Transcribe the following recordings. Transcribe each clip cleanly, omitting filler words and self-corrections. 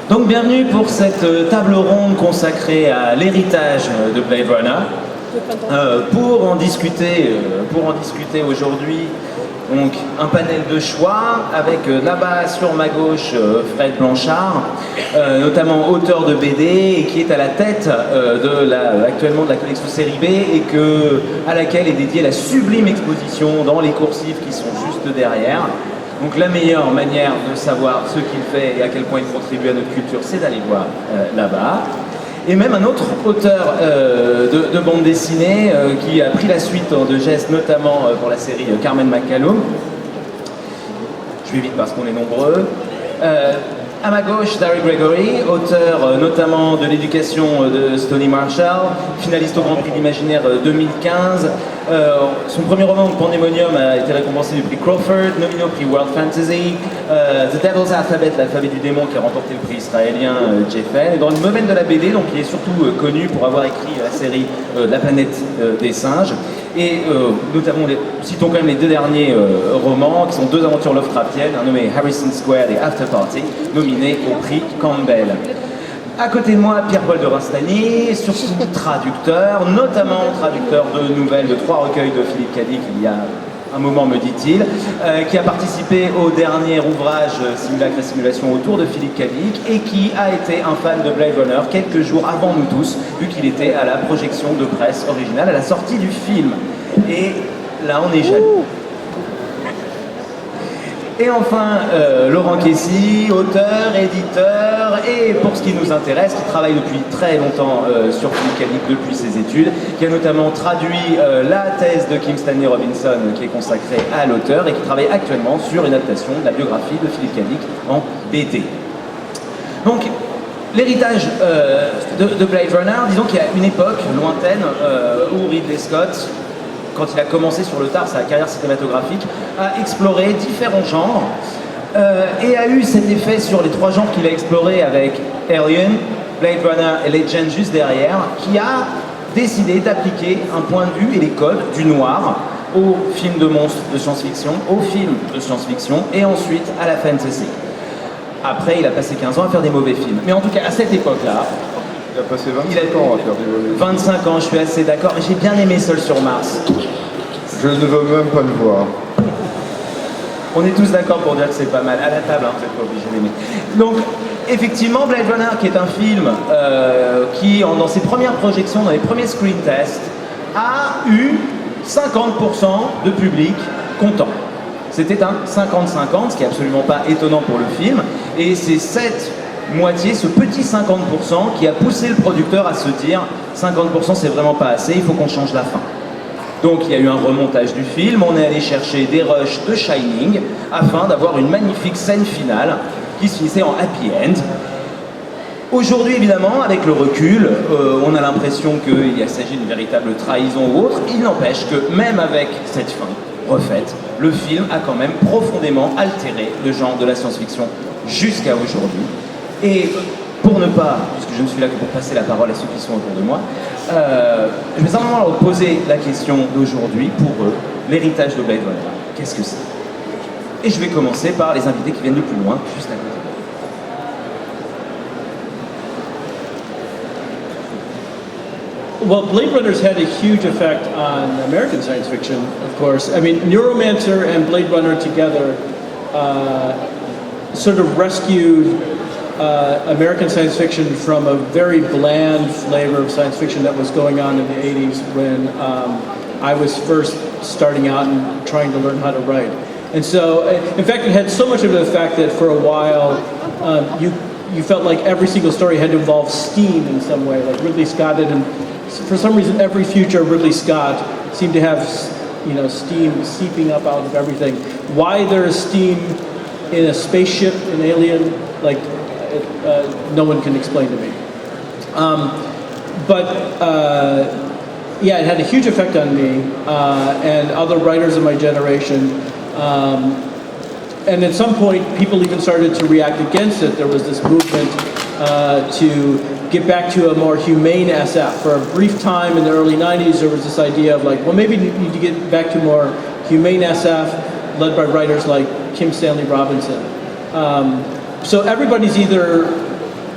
Donc bienvenue pour cette table ronde consacrée à l'héritage de Blade Runner. Pour en discuter aujourd'hui, donc un panel de choix avec là-bas sur ma gauche Fred Blanchard, notamment auteur de BD et qui est à la tête actuellement de la collection série B et à laquelle est dédiée la sublime exposition dans les coursives qui sont juste derrière. Donc la meilleure manière de savoir ce qu'il fait et à quel point il contribue à notre culture, c'est d'aller voir là-bas. Et même un autre auteur de bande dessinée qui a pris la suite de gestes, notamment pour la série Carmen McCallum. Je vais vite parce qu'on est nombreux. À ma gauche, Darry Gregory, auteur notamment de l'éducation de Stoney Marshall, finaliste au Grand Prix d'Imaginaire 2015. Son premier roman, Pandemonium, a été récompensé du prix Crawford, nominé au prix World Fantasy. The Devil's Alphabet, l'alphabet du démon, qui a remporté le prix israélien Jeffen. Et dans le domaine de la BD, donc, il est surtout connu pour avoir écrit la série La planète des singes. Et notamment, citons quand même les deux derniers romans, qui sont deux aventures Lovecraftiennes, un nommé Harrison Square et After Party, nominés au prix Campbell. À côté de moi, Pierre-Paul de Rastani, surtout traducteur, notamment traducteur de nouvelles, de 3 recueils de Philippe Cadic il y a un moment, me dit-il, qui a participé au dernier ouvrage Simulacre et Simulation autour de Philippe Cadic et qui a été un fan de Blade Runner quelques jours avant nous tous, vu qu'il était à la projection de presse originale, à la sortie du film. Et là, on est jaloux. Et enfin, Laurent Kessy, auteur, éditeur, et pour ce qui nous intéresse, qui travaille depuis très longtemps sur Philippe Cadic depuis ses études, qui a notamment traduit la thèse de Kim Stanley Robinson, qui est consacrée à l'auteur, et qui travaille actuellement sur une adaptation de la biographie de Philippe Cadic en BD. Donc, l'héritage de Blade Runner, disons qu'il y a une époque lointaine où Ridley Scott, quand il a commencé sur le tard sa carrière cinématographique, a exploré différents genres et a eu cet effet sur les 3 genres qu'il a explorés avec Alien, Blade Runner et Legend juste derrière, qui a décidé d'appliquer un point de vue et les codes du noir aux films de monstres de science-fiction, aux films de science-fiction et ensuite à la fantasy. Après, il a passé 15 ans à faire des mauvais films. Mais en tout cas, à cette époque-là, il a passé 25 ans à faire des mauvais films. 25 ans, je suis assez d'accord, mais j'ai bien aimé Seul sur Mars. Je ne veux même pas le voir. On est tous d'accord pour dire que c'est pas mal. À la table, hein, vous n'êtes pas obligé d'aimer. Donc, effectivement, Blade Runner, qui est un film qui, dans ses premières projections, dans les premiers screen tests, a eu 50% de public content. C'était un 50-50, ce qui n'est absolument pas étonnant pour le film. Et c'est cette moitié, ce petit 50% qui a poussé le producteur à se dire 50% c'est vraiment pas assez, il faut qu'on change la fin. Donc il y a eu un remontage du film, on est allé chercher des rushs de Shining afin d'avoir une magnifique scène finale qui se finissait en happy end. Aujourd'hui évidemment, avec le recul, on a l'impression qu'il s'agit d'une véritable trahison ou autre. Il n'empêche que même avec cette fin refaite, le film a quand même profondément altéré le genre de la science-fiction jusqu'à aujourd'hui. Et pour ne pas, puisque je ne suis là que pour passer la parole à ceux qui sont autour de moi, je vais simplement leur poser la question d'aujourd'hui, pour eux, l'héritage de Blade Runner. Qu'est-ce que c'est? Et je vais commencer par les invités qui viennent de plus loin, juste à côté. Well, Blade Runner's had a huge effect on American science fiction, of course. I mean, Neuromancer and Blade Runner together sort of rescued American science fiction from a very bland flavor of science fiction that was going on in the 80s when I was first starting out and trying to learn how to write. And so, in fact, it had so much of an effect that for a while you felt like every single story had to involve steam in some way, like Ridley Scott did. And for some reason, every future Ridley Scott seemed to have, steam seeping up out of everything. Why there is steam in a spaceship in Alien, like, no one can explain to me. Yeah, it had a huge effect on me and other writers of my generation. And at some point, people even started to react against it. There was this movement to get back to a more humane SF. For a brief time in the early 90s, there was this idea of like, well, maybe you need to get back to more humane SF, led by writers like Kim Stanley Robinson. So everybody's either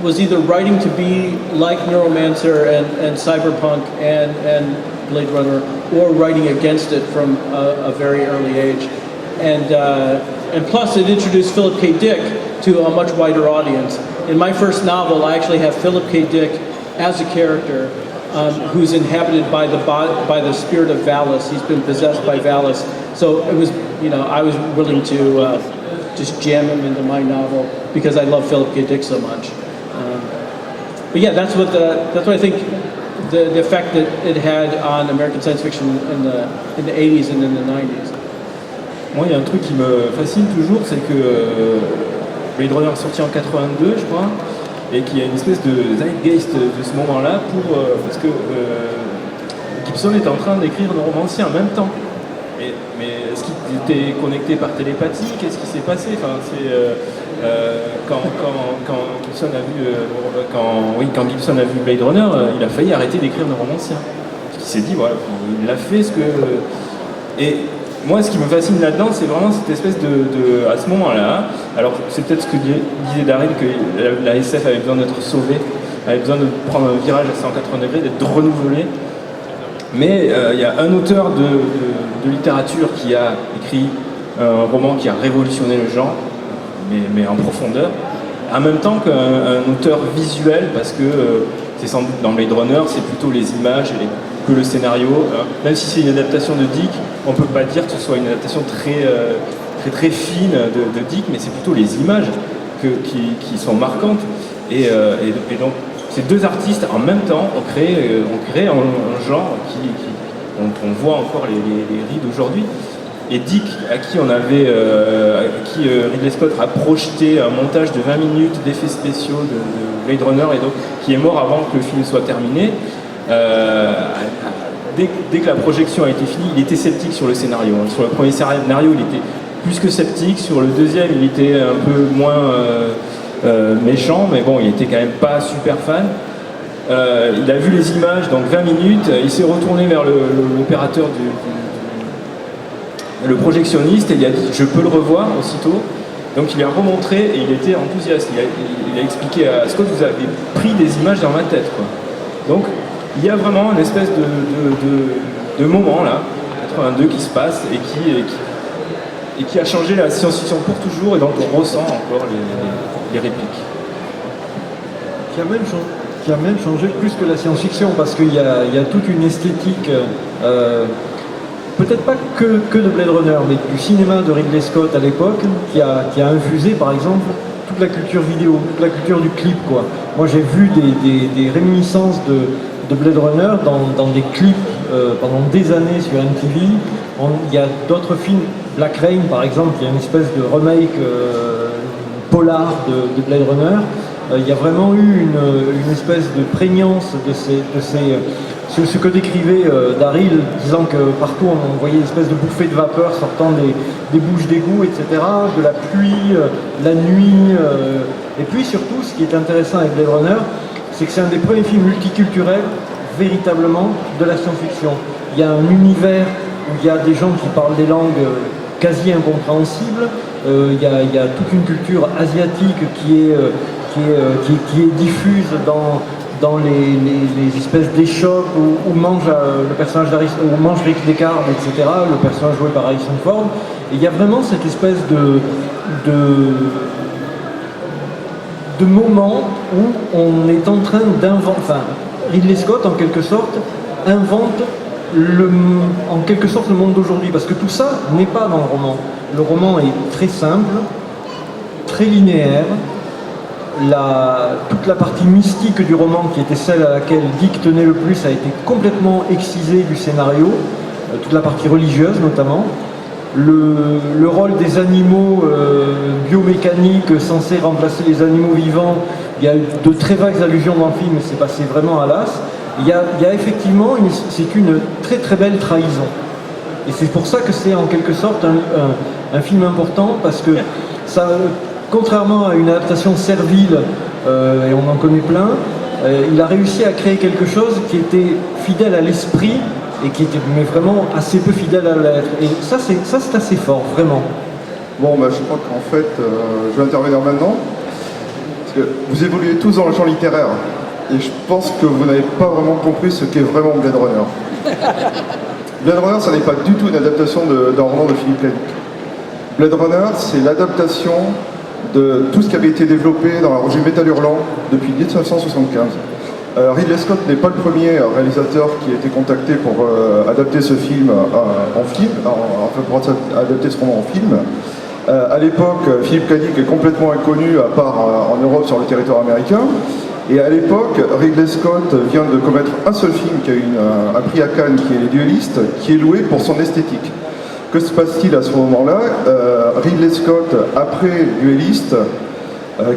was either writing to be like Neuromancer and Cyberpunk and Blade Runner, or writing against it from a very early age. And plus, it introduced Philip K. Dick to a much wider audience. In my first novel, I actually have Philip K. Dick as a character who's inhabited by the spirit of Valis. He's been possessed by Valis. So it was, I was willing to just jam him into my novel because I love Philip K. Dick so much. But yeah, that's what I think the effect that it had on American science fiction in the 80s and in the 90s. Moi, il y a un truc qui me fascine toujours, c'est que Blade Runner est sorti en 82, je crois, et qu'il y a une espèce de zeitgeist de ce moment-là parce que Gibson est en train d'écrire le romancier en même temps. Mais est-ce qu'il était connecté par télépathie? Qu'est-ce qui s'est passé? Enfin, quand Gibson a vu Blade Runner, il a failli arrêter d'écrire le romancier. Il s'est dit, voilà, il a fait ce que... Et moi, ce qui me fascine là-dedans, c'est vraiment cette espèce à ce moment-là, alors c'est peut-être ce que disait Daryl, que la SF avait besoin d'être sauvée, avait besoin de prendre un virage à 180 degrés, d'être renouvelée. Mais il y a un auteur de littérature qui a écrit un roman qui a révolutionné le genre, mais en profondeur, en même temps qu'un auteur visuel, parce que c'est sans doute dans Blade Runner, c'est plutôt les images que le scénario. Même si c'est une adaptation de Dick, on ne peut pas dire que ce soit une adaptation très fine de Dick, mais c'est plutôt les images qui sont marquantes. Et donc, ces deux artistes, en même temps, ont créé un genre dont on voit encore les rides aujourd'hui. Et Dick, à qui Ridley Scott a projeté un montage de 20 minutes d'effets spéciaux de Blade Runner, et donc qui est mort avant que le film soit terminé, dès que la projection a été finie, il était sceptique sur le scénario. Sur le premier scénario, il était plus que sceptique. Sur le deuxième, il était un peu moins méchant, mais bon, il était quand même pas super fan. Il a vu les images, donc 20 minutes, il s'est retourné vers l'opérateur le projectionniste, et il a dit je peux le revoir aussitôt. Donc il lui a remontré et il était enthousiaste. Il a expliqué à Scott, vous avez pris des images dans ma tête, quoi. Donc il y a vraiment une espèce de moment là, 82, qui se passe et qui a changé la science-fiction pour toujours, et donc on ressent encore les répliques. Qui a même changé plus que la science-fiction, parce qu'il y a toute une esthétique, peut-être pas que de Blade Runner, mais du cinéma de Ridley Scott à l'époque, qui a infusé par exemple toute la culture vidéo, toute la culture du clip, quoi. Moi j'ai vu des réminiscences de Blade Runner dans des clips pendant des années sur MTV. Il y a d'autres films, Black Rain par exemple, il y a une espèce de remake polar de Blade Runner. Il y a vraiment eu une espèce de prégnance de ce que décrivait Daryl, disant que partout on voyait une espèce de bouffée de vapeur sortant des bouches d'égout, etc., de la pluie, la nuit. Et puis surtout, ce qui est intéressant avec Blade Runner, c'est que c'est un des premiers films multiculturels véritablement de la science-fiction. Il y a un univers où il y a des gens qui parlent des langues quasi incompréhensibles. Il y a toute une culture asiatique qui est diffuse dans les espèces d'échoppes où mange le personnage où mange Rick Deckard, etc., le personnage joué par Harrison Ford. Et il y a vraiment cette espèce de moment où on est en train d'inventer, enfin, Ridley Scott en quelque sorte invente le monde d'aujourd'hui, parce que tout ça n'est pas dans le roman. Le roman est très simple, très linéaire. Toute la partie mystique du roman, qui était celle à laquelle Dick tenait le plus, a été complètement excisée du scénario, toute la partie religieuse notamment. Le rôle des animaux biomécaniques censés remplacer les animaux vivants, il y a eu de très vagues allusions dans le film, mais c'est passé vraiment à l'as. Il y a effectivement c'est une très très belle trahison. Et c'est pour ça que c'est en quelque sorte un film important, parce que ça, contrairement à une adaptation servile, et on en connaît plein, il a réussi à créer quelque chose qui était fidèle à l'esprit et qui était mais vraiment assez peu fidèle à la lettre. Et ça c'est assez fort, vraiment. Bon, bah, je crois qu'en fait, je vais intervenir maintenant. Parce que vous évoluez tous dans le champ littéraire. Et je pense que vous n'avez pas vraiment compris ce qu'est vraiment Blade Runner. Blade Runner, ça n'est pas du tout une adaptation d'un roman de Philippe K. Dick. Blade Runner, c'est l'adaptation de tout ce qui avait été développé dans la revue Métal Hurlant depuis 1975. Ridley Scott n'est pas le premier réalisateur qui a été contacté pour adapter ce film en film, enfin pour adapter ce roman en film. À l'époque, Philippe K. Dick est complètement inconnu, à part en Europe, sur le territoire américain. Et à l'époque, Ridley Scott vient de commettre un seul film qui a eu un prix à Cannes, qui est Les Duellistes, qui est loué pour son esthétique. Que se passe-t-il à ce moment-là? Ridley Scott, après Duellistes,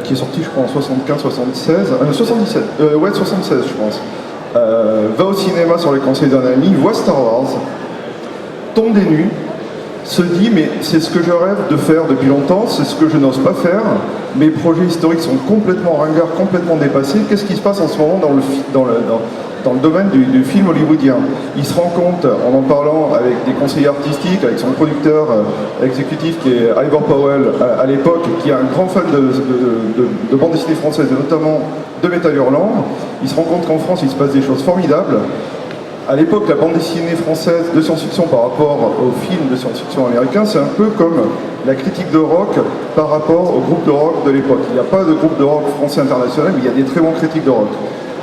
qui est sorti je crois en 75-76, 77, 76 je pense, va au cinéma sur les conseils d'un ami, voit Star Wars, tombe des nues, se dit mais c'est ce que je rêve de faire depuis longtemps, c'est ce que je n'ose pas faire, mes projets historiques sont complètement ringards, complètement dépassés, qu'est-ce qui se passe en ce moment dans le domaine du film hollywoodien? Il se rend compte, en parlant avec des conseillers artistiques, avec son producteur exécutif qui est Ivor Powell à l'époque, qui est un grand fan de bande dessinée française et notamment de Métal Hurlant, il se rend compte qu'en France il se passe des choses formidables. À l'époque, la bande dessinée française de science-fiction par rapport aux films de science-fiction américains, c'est un peu comme la critique de rock par rapport au groupe de rock de l'époque. Il n'y a pas de groupe de rock français international, mais il y a des très bons critiques de rock.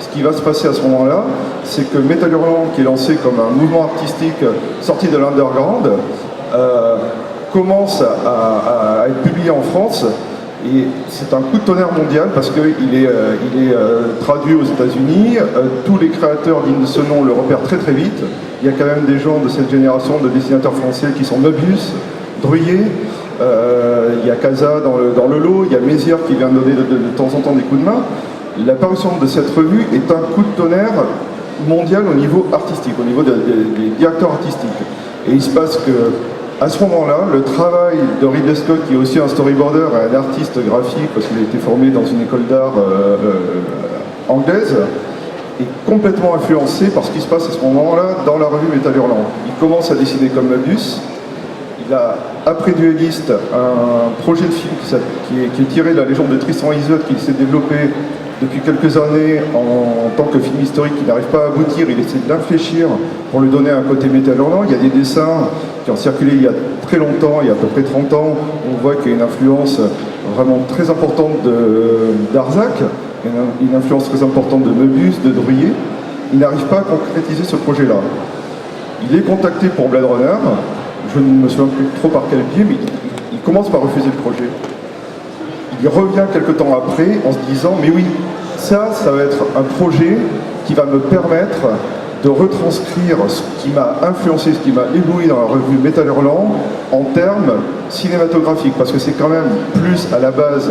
Ce qui va se passer à ce moment-là, c'est que Métal Hurlant, qui est lancé comme un mouvement artistique sorti de l'underground, commence à être publié en France. Et c'est un coup de tonnerre mondial parce qu'il est traduit aux États-Unis. Tous les créateurs dignes de ce nom le repèrent très très vite. Il y a quand même des gens de cette génération de dessinateurs français qui sont Möbius, Druyer, il y a Casa dans le lot, il y a Mézières qui vient donner de temps en temps des coups de main. L'apparition de cette revue est un coup de tonnerre mondial au niveau artistique, au niveau des directeurs artistiques. Et il se passe que à ce moment-là, le travail de Ridley Scott, qui est aussi un storyboarder et un artiste graphique, parce qu'il a été formé dans une école d'art anglaise, est complètement influencé par ce qui se passe à ce moment-là dans la revue Métal Hurlant. Il commence à dessiner comme Möbius. Il a, après Dueliste, un projet de film qui est tiré de la légende de Tristan et Isolde, qui s'est développé depuis quelques années en tant que film historique qui n'arrive pas à aboutir. Il essaie de l'infléchir pour lui donner un côté Métal Hurlant. Il y a des dessins qui ont circulé il y a très longtemps, il y a à peu près 30 ans. On voit qu'il y a une influence vraiment très importante d'Arzac, une influence très importante de Möbius, de Druyer. Il n'arrive pas à concrétiser ce projet-là. Il est contacté pour Blade Runner. Je ne me souviens plus trop par quel biais, mais il commence par refuser le projet. Il revient quelques temps après en se disant « Mais oui, ça va être un projet qui va me permettre de retranscrire ce qui m'a influencé, ce qui m'a ébloui dans la revue Métal Hurlant en termes cinématographiques. » Parce que c'est quand même plus à la base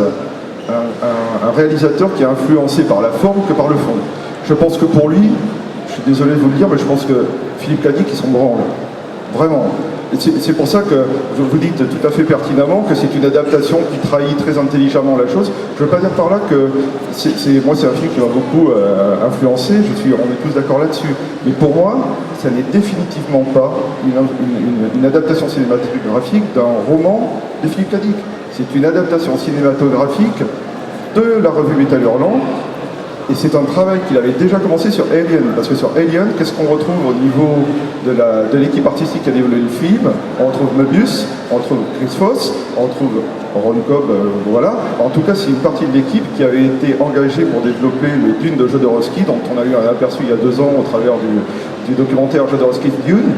un réalisateur qui est influencé par la forme que par le fond. Je pense que pour lui, je suis désolé de vous le dire, mais je pense que Philippe K. Dick, il s'en branle. Vraiment. C'est pour ça que je vous dis tout à fait pertinemment que c'est une adaptation qui trahit très intelligemment la chose. Je ne veux pas dire par là que moi c'est un film qui m'a beaucoup influencé, on est tous d'accord là-dessus. Mais pour moi, ça n'est définitivement pas une adaptation cinématographique d'un roman de Philippe K. Dick. C'est une adaptation cinématographique de la revue Métal Hurlant. Et c'est un travail qu'il avait déjà commencé sur Alien, parce que sur Alien, qu'est-ce qu'on retrouve au niveau de l'équipe artistique qui a développé le film? On retrouve Möbius, on retrouve Chris Foss, on retrouve Ron Cobb, voilà. En tout cas, c'est une partie de l'équipe qui avait été engagée pour développer le Dune de Jodorowsky, dont on a eu un aperçu il y a 2 ans au travers du documentaire Jodorowsky Dune,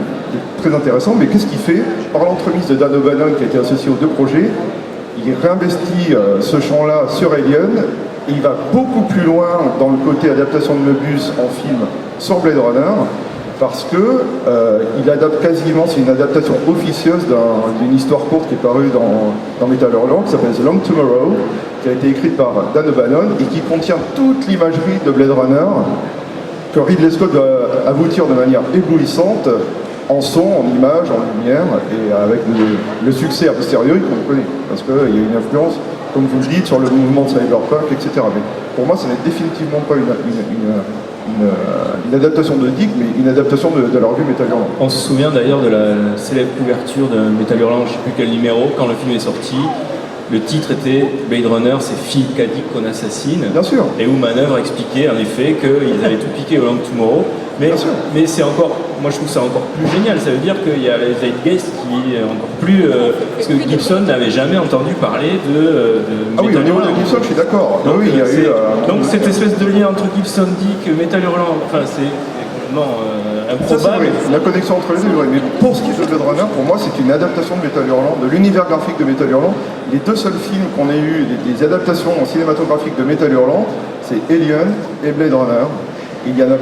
très intéressant. Mais qu'est-ce qu'il fait? Par l'entremise de Dan O'Bannon, qui a été associé aux 2 projets, il réinvestit ce champ-là sur Alien. Et il va beaucoup plus loin dans le côté adaptation de Möbius en film sur Blade Runner, parce que il adapte quasiment, c'est une adaptation officieuse d'une histoire courte qui est parue dans Métal Hurlant, qui s'appelle The Long Tomorrow, qui a été écrite par Dan O'Bannon et qui contient toute l'imagerie de Blade Runner que Ridley Scott va aboutir de manière éblouissante en son, en image, en lumière, et avec le succès a posteriori qu'on connaît, parce qu'il y a une influence, comme vous le dites, sur le mouvement de cyberpunk, etc. Mais pour moi, ce n'est définitivement pas une adaptation de Dick, mais une adaptation de la revue Métal Hurlant. On se souvient d'ailleurs de la célèbre couverture de Métal Hurlant, je ne sais plus quel numéro, quand le film est sorti. le titre était Blade Runner, c'est Philip K. Dick qu'on assassine. Bien sûr. Et où Manœuvre expliquait en effet qu'ils avaient tout piqué au Long Tomorrow. Bien sûr. Mais c'est encore, moi je trouve ça encore plus génial. Ça veut dire qu'il y a les Zeitgeist qui est encore plus. Parce que Gibson n'avait jamais entendu parler de Ah oui, au Metal niveau de Hurlant. Gibson, je suis d'accord. Donc, oui, il y a eu. donc cette espèce de lien entre Gibson Dick, Metal Hurlant, enfin c'est complètement Ça, c'est improbable. vrai. La connexion entre les deux, oui. Mais pour ce qui est de Blade Runner, pour moi, c'est une adaptation de Metal Hurlant, de l'univers graphique de Metal Hurlant. Les deux seuls films qu'on ait eu, des adaptations cinématographiques de Metal Hurlant, c'est Alien et Blade Runner. Il y en a